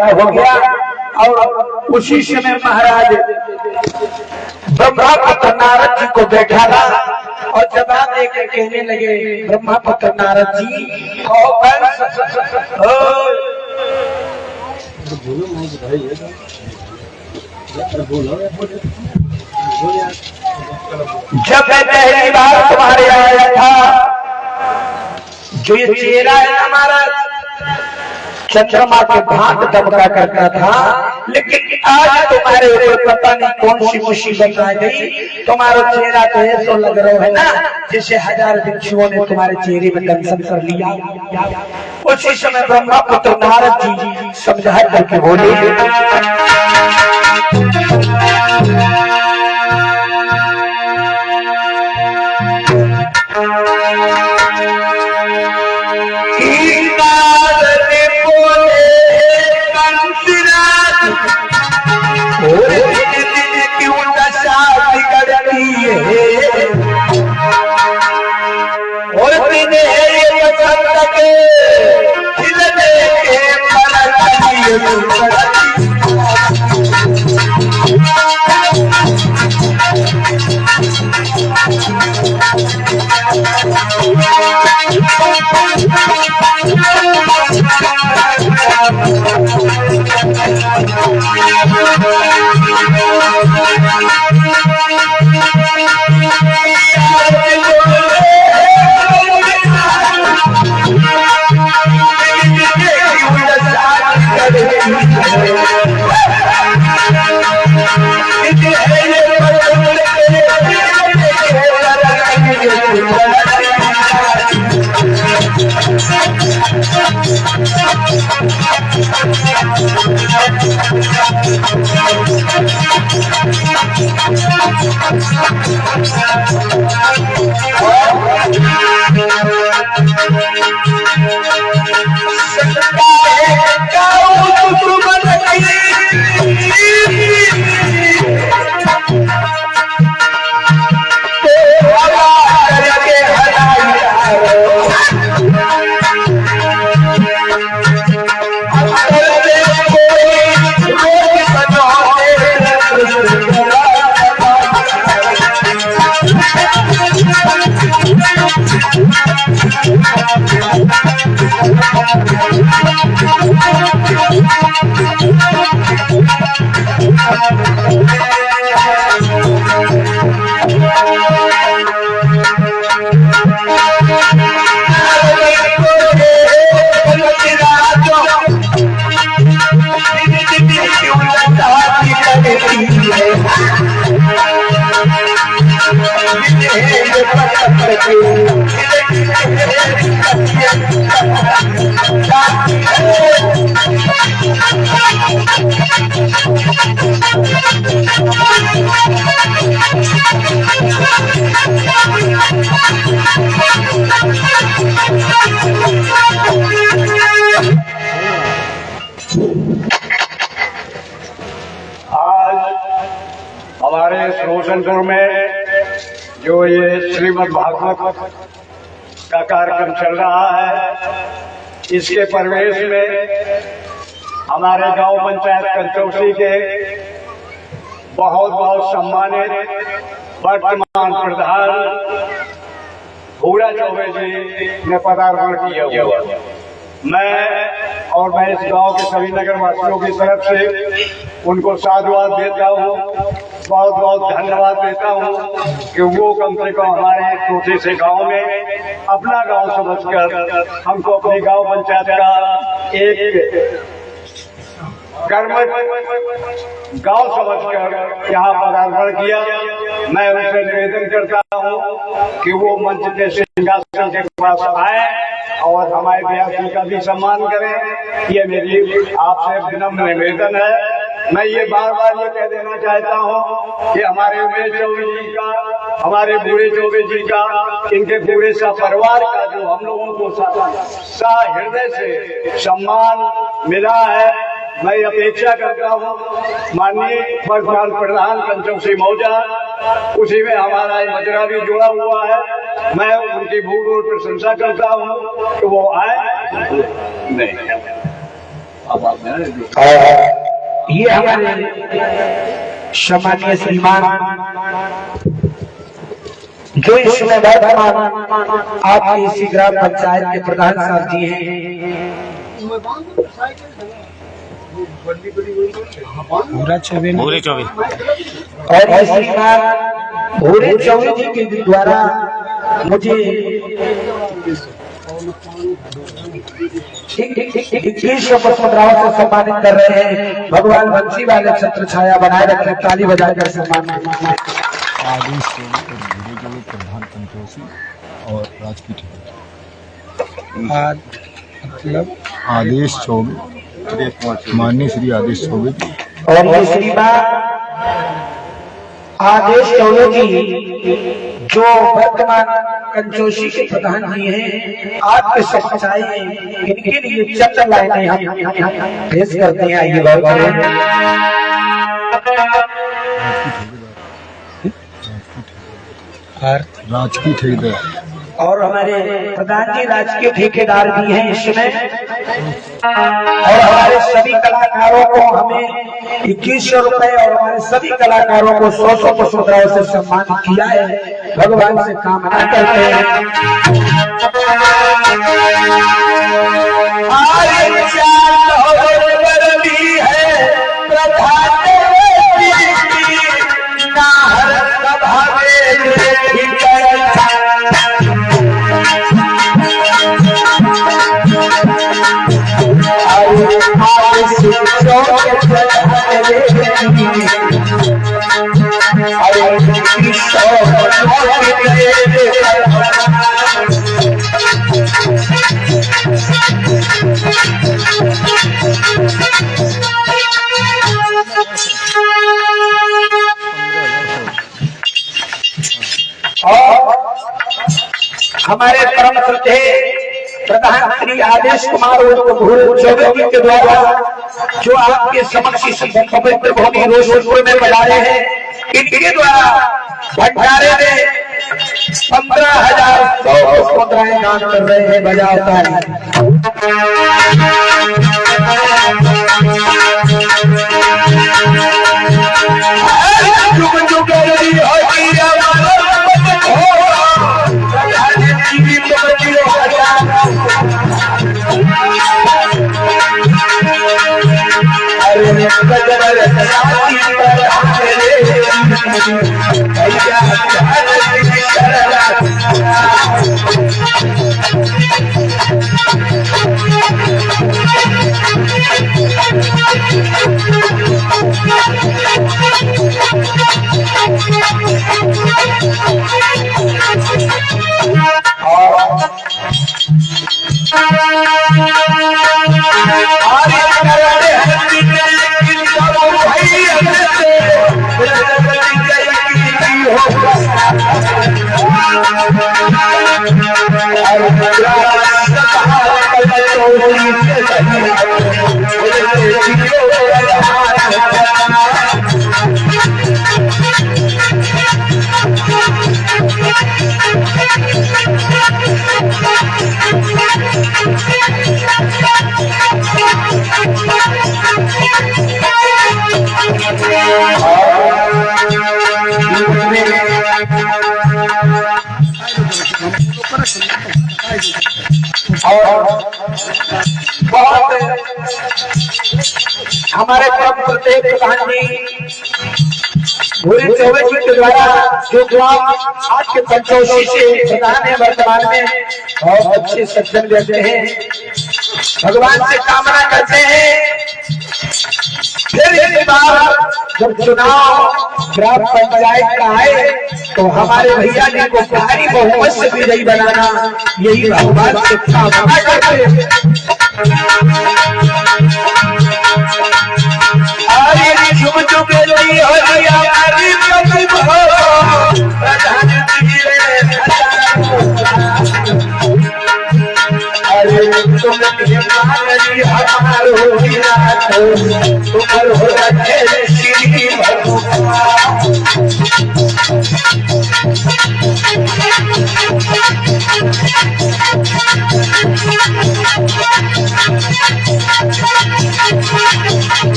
खड़ा हो गया और उसी समय महाराज ब्रह्मा पुत्र नारद जी को बैठाला और जवाब देकर कहने लगे, ब्रह्मा पुत्र नारद जी जब मैं पहली बार तुम्हारे आया था, जो ये चेहरा है हमारा चंद्रमा के भांत दबका करता था, लेकिन आज तुम्हारे ऊपर पता नहीं कौन सी मुसीबत आ गई। तुम्हारा चेहरा तो ऐसा लग रहा है ना जैसे 1000 भिक्षुओं ने तुम्हारे चेहरे में दर्शन कर लिया। उसी समय ब्रह्मा पुत्र नारद जी समझा करके बोले, और बिने खिलने के हमारे रोशनपुर में जो ये श्रीमद् भागवत का कार्यक्रम चल रहा है, इसके प्रवेश में हमारे गांव पंचायत कंचौसी के बहुत बहुत सम्मानित वर्तमान प्रधान भूरा चौबे जी ने पदार्पण किया हुआ। मैं इस गांव के सभी नगर वासियों की तरफ से उनको साधुवाद देता हूँ, बहुत बहुत धन्यवाद देता हूँ कि वो कम से कम हमारे छोटे से गांव में अपना गांव समझकर हमको अपनी गांव पंचायत का एक कर्म गांव समझकर यहाँ पदार्पण किया। मैं उनसे निवेदन करता हूँ कि वो मंच के सिंहासन के पास आए और हमारे व्यासी का भी सम्मान करें। ये मेरी आपसे विनम्र निवेदन है। मैं ये बार बार ये कह देना चाहता हूँ कि हमारे उमेश चौबे जी का, हमारे बूढ़े चौबे जी का, इनके पूरे सा परिवार का जो हम लोगों को हृदय से सम्मान मिला है, मैं अपेक्षा करता हूँ माननीय वर्तमान प्रधान कंचौसी मौजा, उसी में हमारा मजरा भी जुड़ा हुआ है। मैं उनकी भूल प्रशंसा करता हूँ कि वो आए। नहीं, ये हमारे सम्मानीय श्रीमान जो इसमें वर्तमान आपकी इसी ग्राम पंचायत के प्रधान साहब जी हैं, भूरे चौबे और श्रीमान भूरे चौबे जी के द्वारा मुझे 2100 मुद्राओं से सम्मानित कर रहे हैं। भगवान बंसी वाले छत्र छाया बनाए रखने, ताली बजाकर सम्मान। आदेश चौबे और भूरे चौबे प्रधान पंचोशी और राजकीय मतलब आदेश चौबे माननीय श्री आदेश चौबे जी और ये श्रीमान आदेश चौबे जी जो वर्तमान कंचोशी के प्रधान जी हैं, आपके समक्ष आए हैं। इनके लिए चंद लाइनें हम पेश करते हैं। आइए गौर करें। राजकीय ठेकेदार और हमारे प्रधान जी राजकीय ठेकेदार भी हैं इसमें, और हमारे सभी कलाकारों को हमें 2100 रुपए और हमारे सभी कलाकारों को 100 मुद्राओं से सम्मानित किया है। भगवान से कामना करते हैं। हमारे परम श्रद्धे प्रधान श्री आदेश कुमार भूरे चौबे जी के द्वारा जो आपके समक्ष पवित्र भूमि रोशनपुर में बजाए हैं, इनके द्वारा भंडारे में 15,100 मुद्राएं दान कर रहे हैं। बजाता है हमारे परम प्रत्येक प्रधान जी भूरे चौबे जी के द्वारा जो ग्राम आज के पंचोशी से प्रधान है वर्तमान में, बहुत अच्छे सज्जन व्यक्ति हैं। भगवान से कामना करते हैं फिर इस बार जब चुनाव ग्राम पंचायत का आए तो हमारे भैया जी को भारी बहुमत से विजयी बनाना, यही भगवान से कामना करते हैं। झुम झुम हो अरे तुम हमारो तुम्हार हो श्री भगवान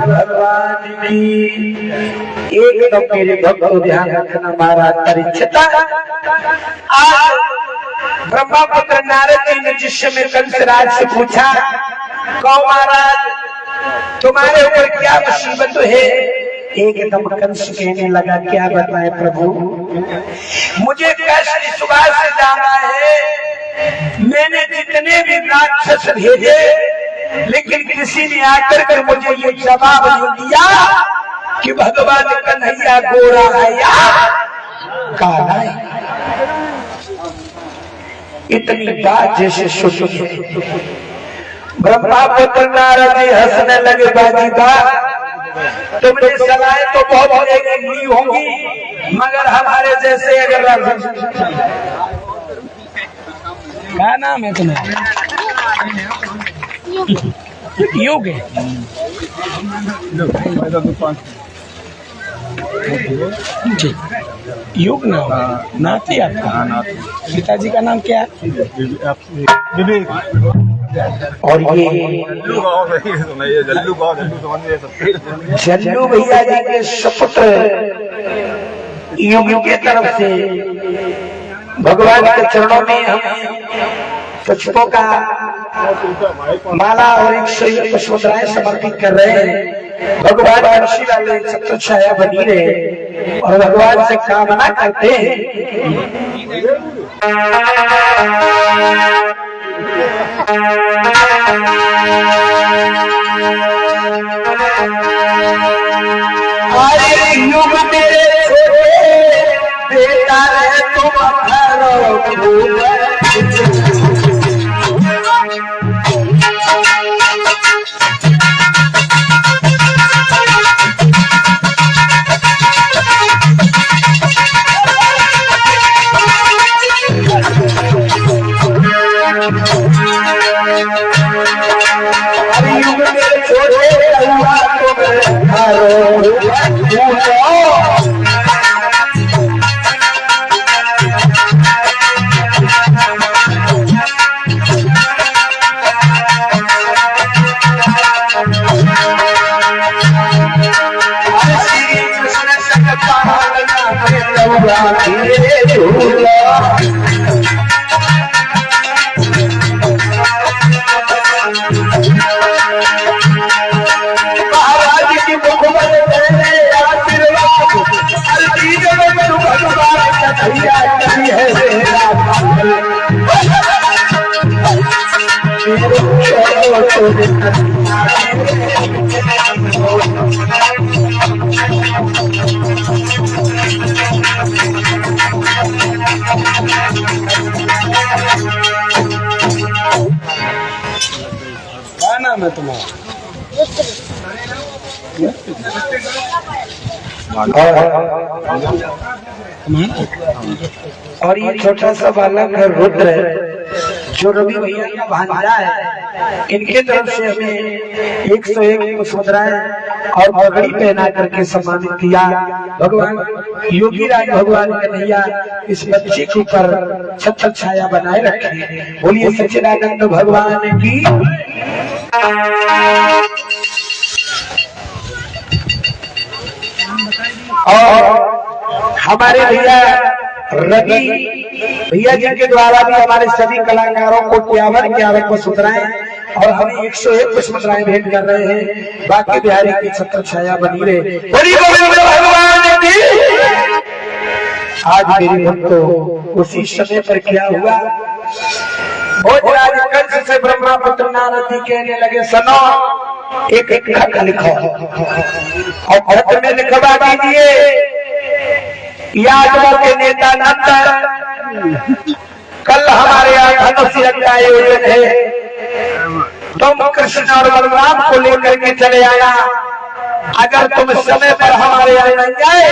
भगवान की एकदम मेरे भक्तों ध्यान रखना। महाराज परीक्षित आज ब्रह्मपुत्र नारद जी ने जिस समय कंसराज से पूछा, कहो महाराज तुम्हारे ऊपर क्या मुसीबत है? एकदम कंस कहने लगा, क्या बताए प्रभु, मुझे कष्ट सुबह से जाना है। मैंने जितने भी राक्षस भेजे लेकिन किसी ने आकर कर मुझे ये जवाब दिया कि भगवान कन्हैया गोरा है या काला है। इतनी बात जैसे सुनी ब्रह्मपुत्र नारद जी हंसने लगे, बाजी बा तुमने सलाहें तो बहुत ली होंगी मगर हमारे जैसे अगर क्या नाम है तुम्हारा? योग है। योग नाम नाती आपका? पिताजी का नाम क्या है? विवेक। और ये जल्लू भैया जी के सुपुत्र युग के तरफ से भगवान के चरणों में हम पुष्पों का माला और 101 पुष्पराएं समर्पित कर रहे हैं। भगवान आशीर्वाद छत्र छाया बनी रहे और भगवान से कामना करते हैं। युग मेरे छोटे बेटा है तुम क्या नाम है तुम्हारा? और ये छोटा सा बालक है रुद्र, जो रवि भैया का भांजा है। इनके तरफ से हमें 101 पुष्पराएं और पगड़ी पहना करके सम्मानित किया। भगवान योगी राज भगवान कन्हैया इस बच्चे के ऊपर छत्र छाया बनाए रखे। बोलिए सच्चिदानंद भगवान की। और हमारे भैया रवि भैया जी के द्वारा भी हमारे सभी कलाकारों को 51 पुष्पराएं और हमें 101 पुष्पराएं भेंट कर रहे हैं। बाकी बिहारी की छत्र छाया बनी रहे। बोली गोविंद भगवान की। आज मेरे भक्तों उसी समय पर क्या हुआ, भोजराज कंस से ब्रह्मापुत्र नारद जी कहने लगे सुनो एक खत लिखो और खत में लिखवा दीजिए यादवों के नेता नंद कल हमारे यहाँ धनुष यज्ञ का आयोजन है, तुम कृष्ण और बलराम को लेकर के चले आना। अगर तुम समय पर हमारे यहाँ नहीं आए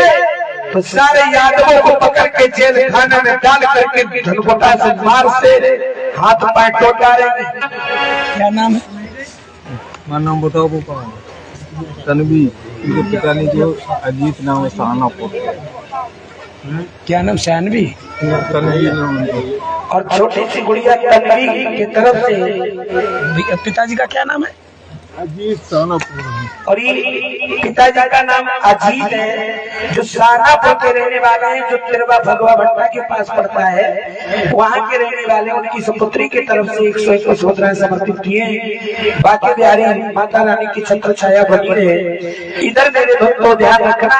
तो सारे यादवों को पकड़ के जेल खाने में डाल करके धनकोटा से मार से हाथ पैर तोड़ डालेंगे। क्या नाम है? मेरा नाम बताओ पापा। तनवी, उनके पिता ने जो अजीत नाम है सहानापुर। क्या नाम? सैनवी। तनवी नाम है। और छोटी सी गुड़िया तनवी की तरफ से पिताजी का क्या नाम है? अजीत सहानापुर। और ये पिताजी का नाम अजीत है जो सहानापुर के रहने वाले हैं, जो तिरवा भगवा भट्टा के पास पड़ता है वहाँ के रहने वाले। उनकी सुपुत्री की तरफ से 101 पुष्पराएं समर्पित किए। बाकी बिहारी माता रानी की छत्र छाया बनी रहे। इधर मेरे भक्तों ध्यान रखना,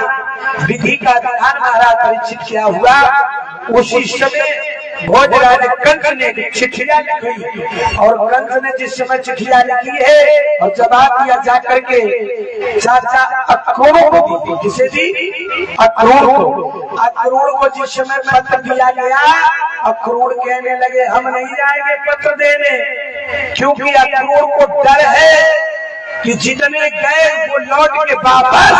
विधि का विधान महाराज परीक्षित किया हुआ। उसी समय भोजराज कंस ने चिट्ठियां लिखी और कंस ने जिस समय चिट्ठियां लिखी है और जवाब दिया जाकर के चाचा अक्रूर को, जिसे दी अक्रूर को जिस समय पत्र दिया गया, अक्रूर कहने लगे हम नहीं जाएंगे पत्र देने, क्योंकि अक्रूर को डर है कि जितने गए वो लौट के वापस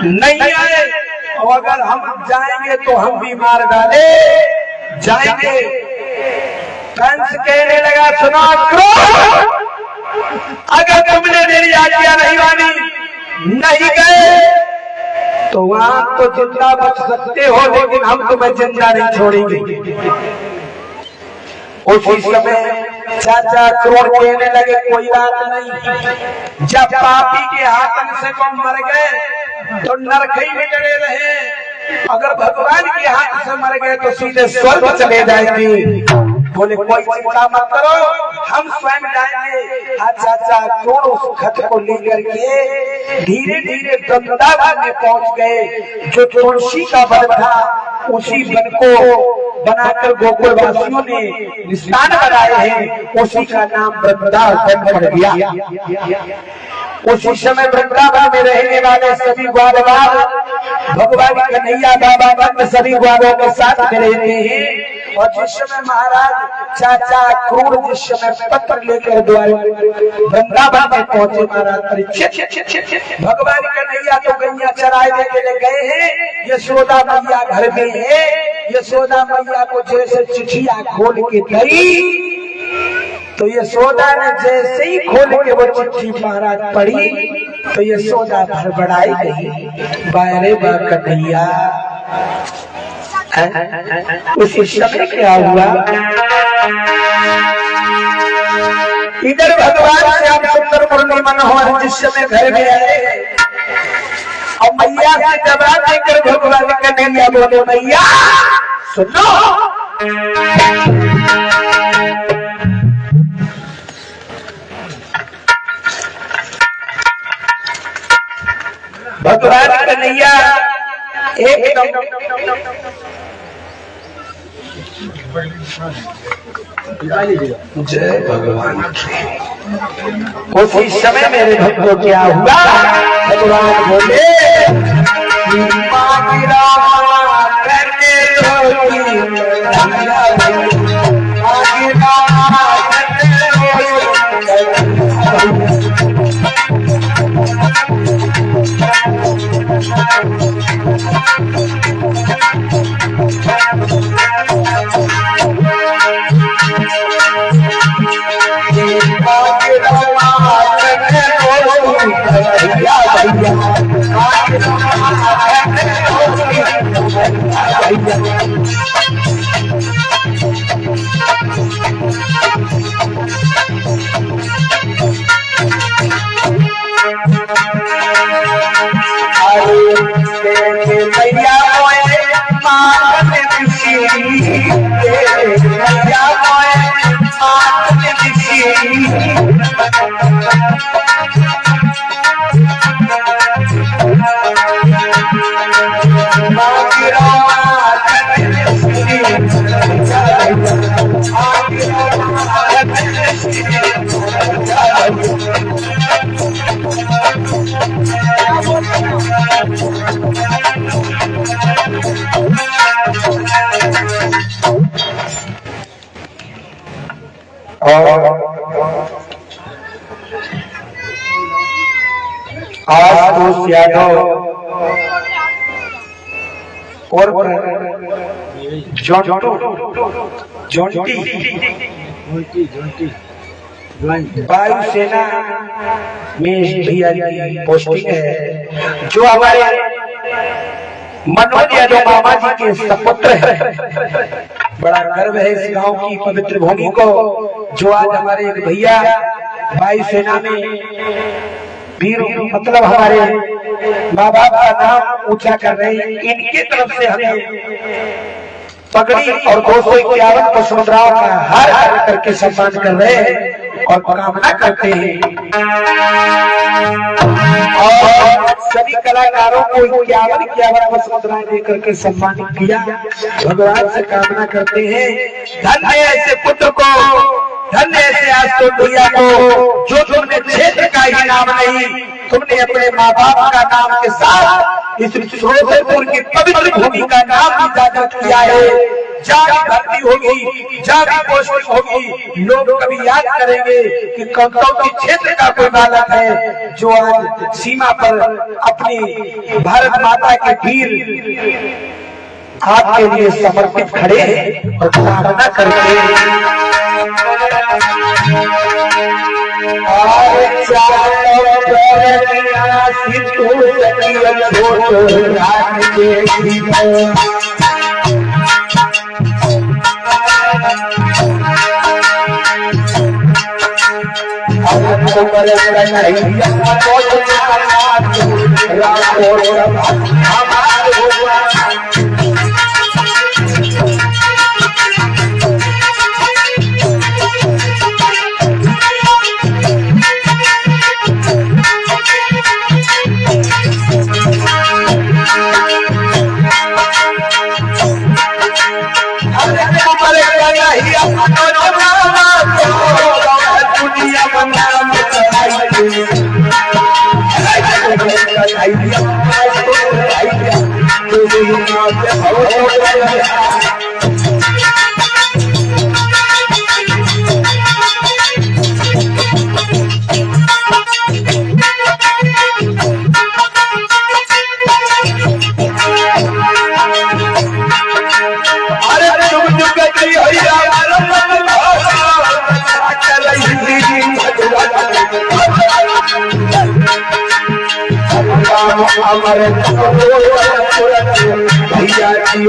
नहीं आए और अगर हम जाएंगे तो हम भी मार डाले जाएंगे। कंस कहने लगा सुनो अक्रूर, अगर तुमने मेरी आज्ञा नहीं मानी, नहीं गए तो वहां तो जिंदा बच सकते हो, लेकिन हम तुम्हें जिंदा नहीं छोड़ेंगे। उसी समय चाचा अक्रूर कहने लगे कोई बात नहीं, जब पापी के हाथ से को मर गए तो नरक में चले रहे, अगर भगवान के हाथ से मर गए तो सीधे स्वर्ग चले जाएंगे। बोले कोई चिंता मत करो, हम स्वयं जाएंगे। चाचा अक्रूर उस खत को लेकर के धीरे धीरे वृंदावन में पहुंच गए। जो तुलसी का वन था उसी वन को बनाकर गोकुल वासियों ने निशान बनाए हैं, उसी का नाम वृंदावन पड़ गया। उसी समय वृंदावन में रहने वाले सभी ग्वालवाल भगवान कन्हैया बाबा बंद सभी ग्वालों के साथ रहते हैं। और जिस समय महाराज चाचा अक्रूर जिस समय पत्र लेकर द्वारे वृंदावन में पहुंचे, महाराज परीक्षित भगवान कन्हैया तो गैया चराए देने गए हैं, यशोदा मैया घर में है। यशोदा मैया को जैसे चिट्ठियां खोल के दी तो यशोदा ने जैसे ही खोल के वो चिट्ठी महाराज पढ़ी तो यशोदा भड़बड़ाई गई, बारे बा कन्हैया। उसी समय क्या हुआ, इधर भगवान श्याम सुंदर मुरली मनोहर जिस समय घर में आए और मैया से जवाब देकर भगवान कन्हैया बोले मैया सुनो, भगवान कन्हैया एकदम जय भगवान। उसी समय मेरे भक्तों क्या हुआ, भगवान बोले मैया आशुतोष यादव और वायुसेना में भैया की पोस्टिंग है, जो हमारे मनोज यादव मामा जी के सपुत्र है। बड़ा गर्व है इस गांव की पवित्र भूमि को, जो आज हमारे एक भैया वायुसेना में वीर, मतलब हमारे माँ बाप का नाम ऊंचा कर रहे हैं। इनके तरफ से हमें पगड़ी और 251 पशुमुद्राओं का हार करके सम्मान कर रहे हैं और कामना करते हैं। और सभी कलाकारों को 51 पशुमुद्राएं देकर के सम्मानित किया। भगवान से कामना करते हैं, धन्य ऐसे पुत्र को, धन्य ऐसे आशुतोष भैया को, जो तुमने क्षेत्र का ही नाम नहीं, तुमने अपने माँ बाप का नाम के साथ इस श्रोतेपुर की पवित्र भूमि का नाम भी जागृत किया है। जहाँ भी भर्ती होगी, जहाँ भी पोस्टिंग होगी, लोग कभी याद करेंगे कि कंटौती क्षेत्र का कोई बालक है जो आज सीमा पर अपनी भारत माता के वीर आपके लिए समर्पित खड़े हैं और कामना करते हैं। भैया जी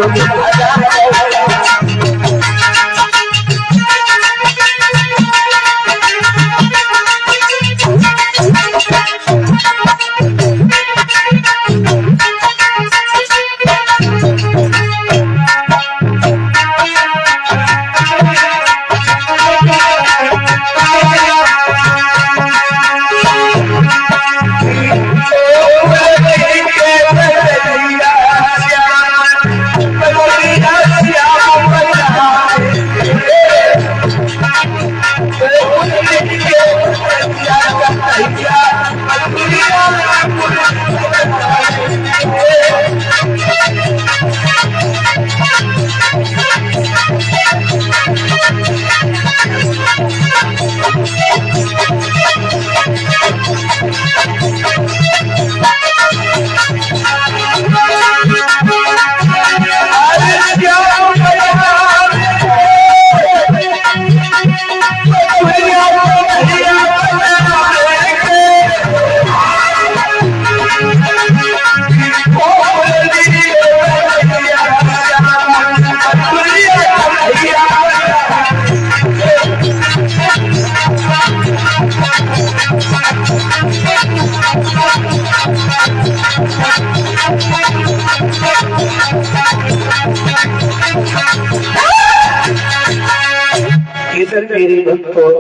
इधर मेरे भक्तों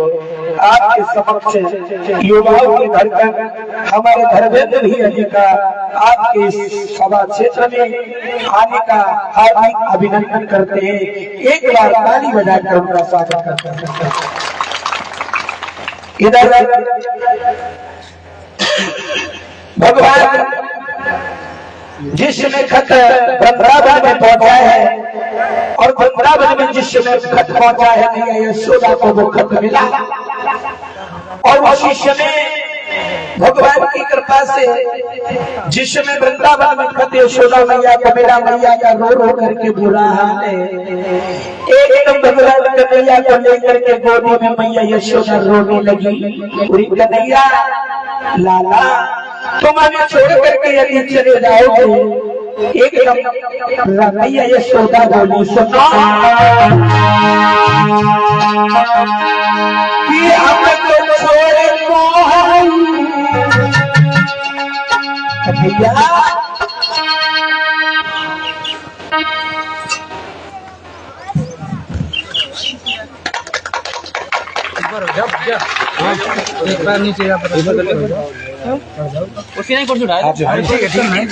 आपके समक्ष युवाओं के घर का हमारे धर्मेंद्र भैया जी का आपके सभा क्षेत्र में आने का हार्दिक अभिनंदन करते हैं। एक बार ताली बजाकर उनका स्वागत करते हैं। इधर भगवान जिस समय खत वृंदावन में पहुंचा है और वृंदावन में जिस समय खत पहुंचा है मैया यशोदा को वो खत मिला और उसी समय भगवान की कृपा से जिस समय वृंदावन में खत यशोदा मैया को मिला, मैया का रो रो करके बुरा हाल है। एकदम भगवान कन्हैया को लेकर के गोदी में मैया यशोदा रोने लगी। पूरी कन्हैया लाला तुम हमें छोड़ करके यदि चले जाओगे, एकदम मैया यशोदा बोली सुनो कि हमको छोड़ भैया एक बार नीचे उसी नहीं पड़ रहा है। ठीक है ठीक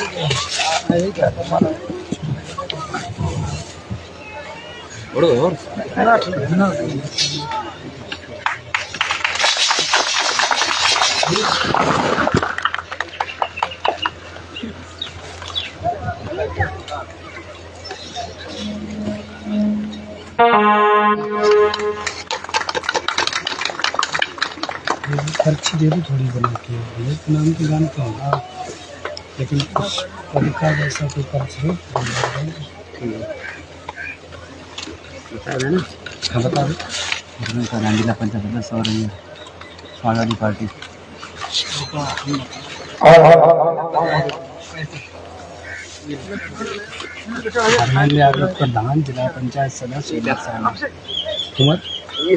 पर्ची दे दो थोड़ी बना के, भैया के नाम की जानते हैं लेकिन कुछ तरीका जैसा कोई पर्ची हो बता देना। हाँ बता दो। रंगीला पंचायत सौ रही है समाजवादी पार्टी। धर्मेंद्र यादव प्रधान जिला पंचायत सदस्य उमर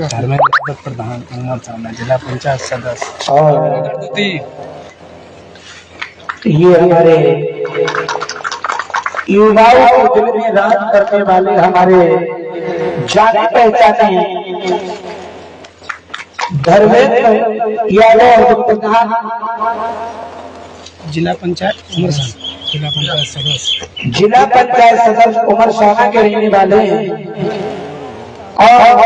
धर्मेंद्र यादव प्रधान उमर सामना जिला पंचायत सदस्य। ये हमारे युवाओं को दिल में राज करने वाले हमारे जाने पहचाने धर्मेंद्र यादव प्रधान जिला पंचायत उमर जिला पंचायत सदस्य उमर साना के रहने वाले हैं और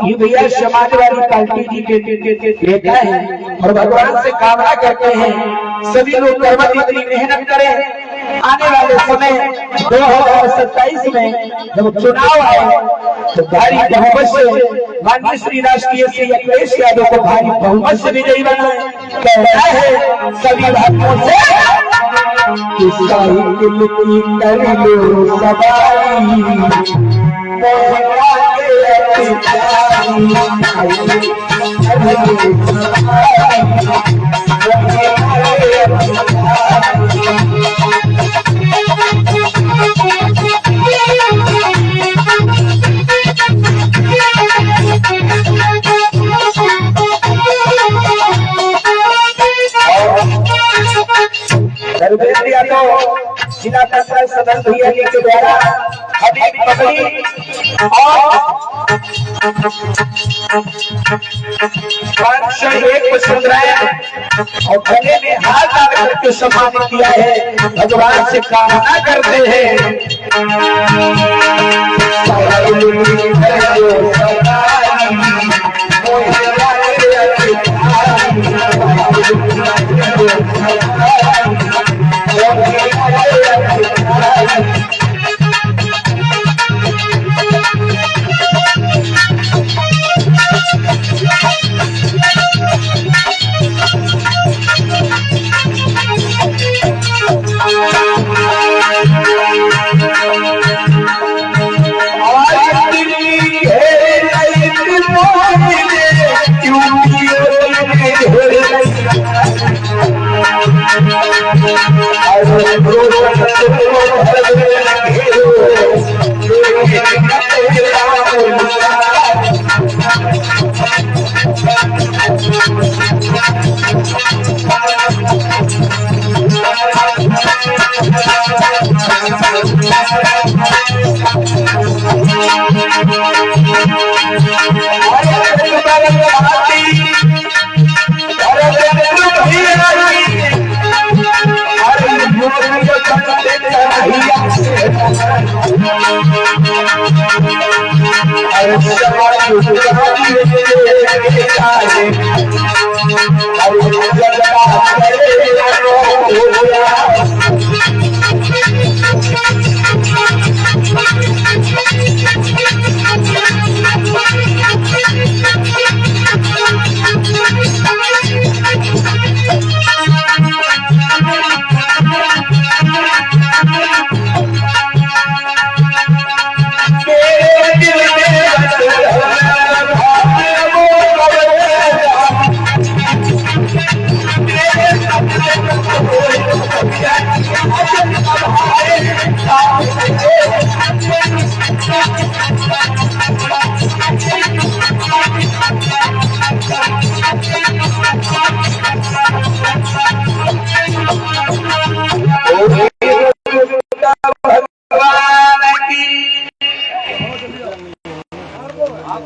ये भैया समाजवादी पार्टी जी के नेता है और भगवान से कामना करते हैं सभी लोग कर्मठ इतनी मेहनत करें। आने वाले समय 2027 में जब चुनाव आए तो भारी बहुमत से माननीय श्री राष्ट्रीय श्री अखिलेश यादव को भारी बहुमत से विजयी बनाए। कहना है सभी भक्तों से जिला पंचायत सदस्य भैया जी के द्वारा अभी पगड़ी और 501 मुस्कुराए और गले में हाथ डाल करके सम्मानित किया है। भगवान से कामना करते हैं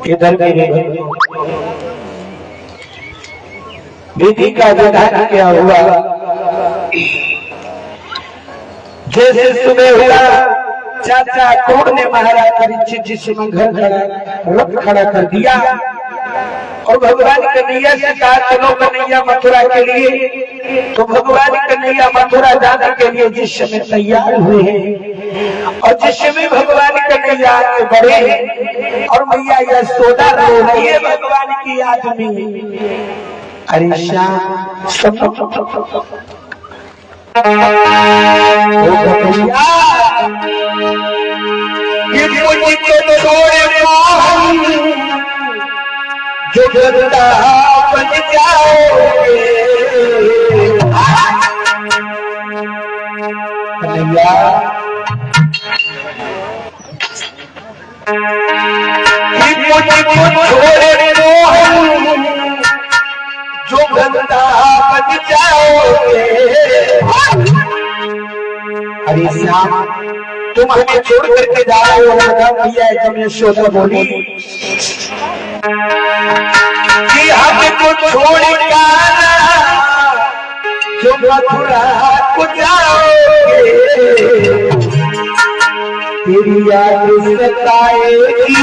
इधर विधि का विधान क्या हुआ? जैसे सुबह हुआ चाचा कौन ने महाराज परीक्षित जी से घर रथ खड़ा कर दिया और भगवान कन्हैया से कहा चलो कन्हैया मथुरा के लिए। तो भगवान कन्हैया मथुरा जाने के लिए जिस समय तैयार हुए हैं और जिस समय भगवान कन्हैया आगे बढ़े हैं और मैया यशोदा रो रही है भगवान की याद में। अरे श्याम जो गंदा बन जाओगे कन्हैया, मुझको छोड़े मोहन जो गंदा बन जाओगे। अरे श्याम तुम हमें छोड़ करके जाओ। भैया एकदम यशोदा बोली कि हमको छोड़ेगा जो मथुरा को जाओगे तेरी याद सताएगी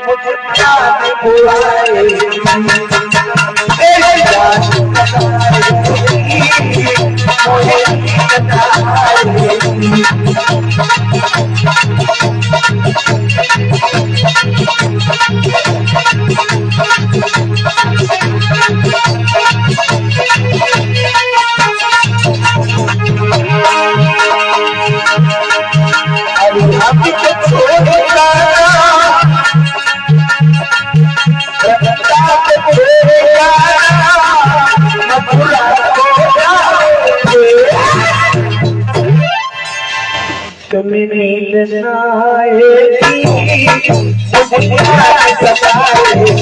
मुझे याद बुलाएगी तेरी याद सताएगी मुझे सताएगी। तुम्हें नींद न आएगी मुझे याद सताएगी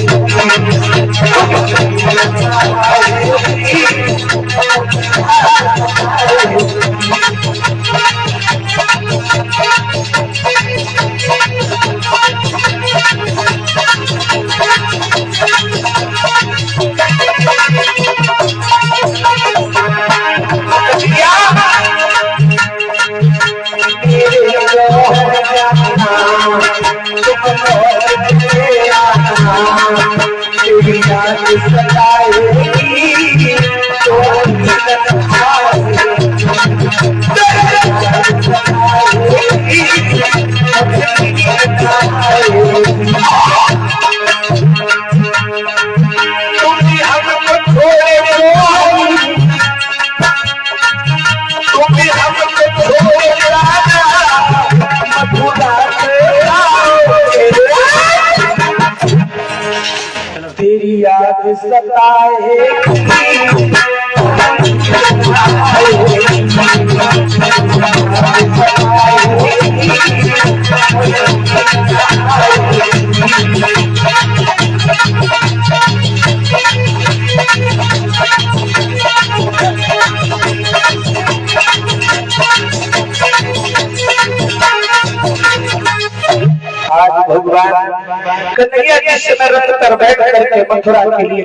तेरी याद सताएगी आज भगवान कन्हैया जी से रथ पर बैठ करके मथुरा के लिए